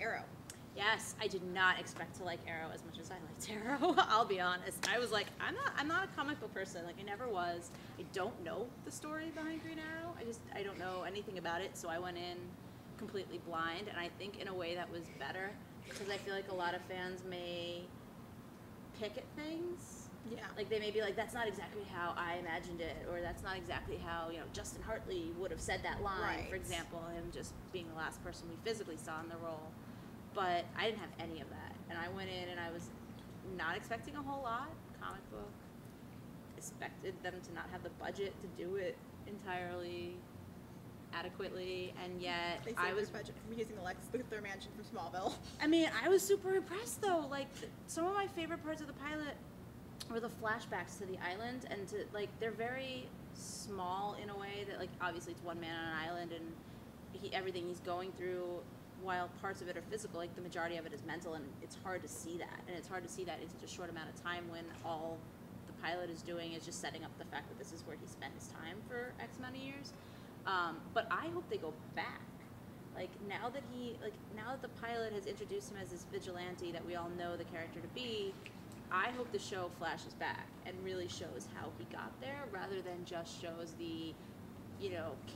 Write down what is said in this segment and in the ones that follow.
Arrow. Yes, I did not expect to like Arrow as much as I liked Arrow. I'll be honest. I was like, I'm not a comic book person. Like, I never was. I don't know the story behind Green Arrow. I don't know anything about it. So I went in completely blind, and I think in a way that was better, because I feel like a lot of fans may pick at things. Yeah. Like, they may be like, that's not exactly how I imagined it, or that's not exactly how, Justin Hartley would have said that line, Right. for example, him just being the last person we physically saw in the role. But I didn't have any of that. And I went in and I was not expecting a whole lot. Comic book. Expected them to not have the budget to do it entirely adequately, and yet They I was saved their budget from using the Lex Luthor mansion from Smallville. I mean, I was super impressed though. Like, some of my favorite parts of the pilot were the flashbacks to the island, and to, like, they're very small in a way that, like, obviously it's one man on an island, and everything he's going through, while parts of it are physical, like, the majority of it is mental, and it's hard to see that. And it's hard to see that in such a short amount of time, when all the pilot is doing is just setting up the fact that this is where he spent his time for X amount of years. But I hope they go back. Like, now that the pilot has introduced him as this vigilante that we all know the character to be, I hope the show flashes back and really shows how he got there, rather than just shows the,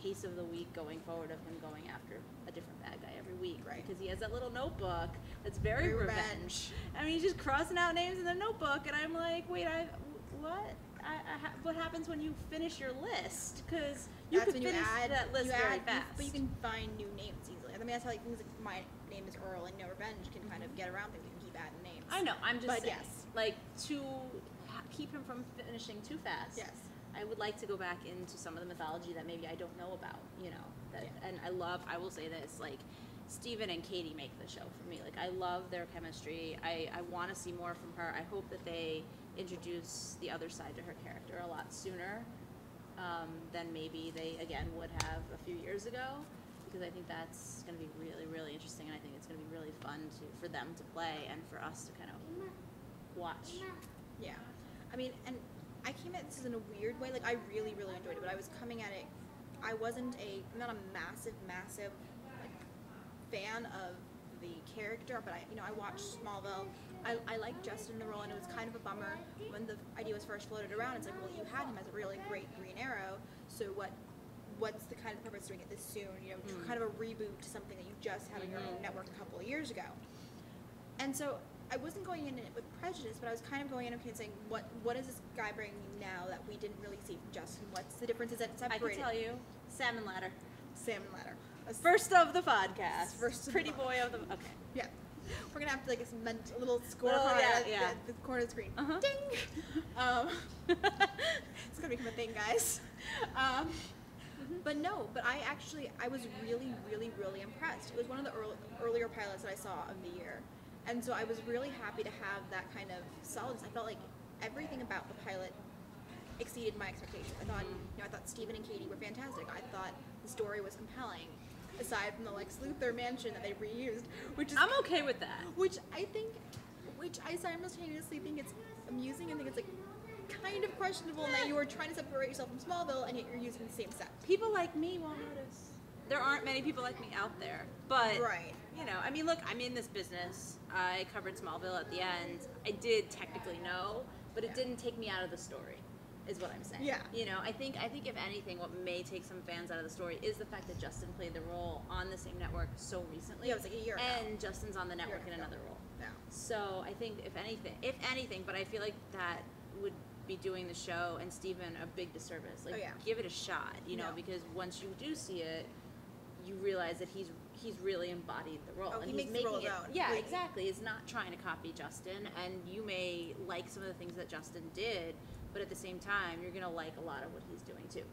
case of the week going forward of him going after a different bad guy every week. Right. Because he has that little notebook that's very revenge. I mean, he's just crossing out names in the notebook, and I'm like, wait, what? What happens when you finish your list? Because you could finish that list very fast. But you can find new names easily. I mean, that's how, like, things like my name is Earl and No Revenge can kind of get around things. You can keep adding names. I know. I'm just saying, yes. like, to keep him from finishing too fast. Yes. I would like to go back into some of the mythology that maybe I don't know about, And I will say this, like, Steven and Katie make the show for me. Like, I love their chemistry. I want to see more from her. I hope that they introduce the other side to her character a lot sooner than maybe they, again, would have a few years ago, because I think that's going to be really, really interesting, and I think it's going to be really fun for them to play and for us to kind of watch. Yeah. I mean, and I came at this in a weird way. Like, I really, really enjoyed it, but I was coming at it, I'm not a massive, like, fan of the character, but I watched Smallville. I like Justin in the role, and it was kind of a bummer when the idea was first floated around. It's like, well, you had him as a really great Green Arrow, so what's the kind of purpose of doing it this soon? Kind of a reboot to something that you just had on your own network a couple of years ago. And so I wasn't going in it with prejudice, but I was kind of going in and saying, what is this guy bringing now that we didn't really see from Justin? What's the differences that separate? I can tell you, Salmon Ladder. Salmon Ladder. First of the podcast. First of Pretty the boy of the... Okay. Yeah. We're going to have to, like, a little score at the corner of the screen. Uh-huh. Ding! It's going to become a thing, guys. But I was really, really, really impressed. It was one of the earlier pilots that I saw of the year. And so I was really happy to have that kind of solidness. I felt like everything about the pilot exceeded my expectations. I thought Steven and Katie were fantastic. I thought the story was compelling, aside from the Lex Luthor mansion that they reused, I'm okay with that. Which I simultaneously think it's amusing and think it's, like, kind of questionable that you were trying to separate yourself from Smallville and yet you're using the same set. People like me won't notice. There aren't many people like me out there, but right. I mean, look, I'm in this business. I covered Smallville at the end. I did technically know, but it didn't take me out of the story, is what I'm saying. Yeah. I think if anything, what may take some fans out of the story is the fact that Justin played the role on the same network so recently. Yeah, it was like a year ago. And Justin's on the network in another role. Yeah. So I think if anything, but I feel like that would be doing the show and Steven a big disservice. Like, give it a shot, because once you do see it, you realize that he's really embodied the role. And he's makes making the role it. own. Yeah, exactly. He's not trying to copy Justin, and you may like some of the things that Justin did, but at the same time, you're gonna like a lot of what he's doing too.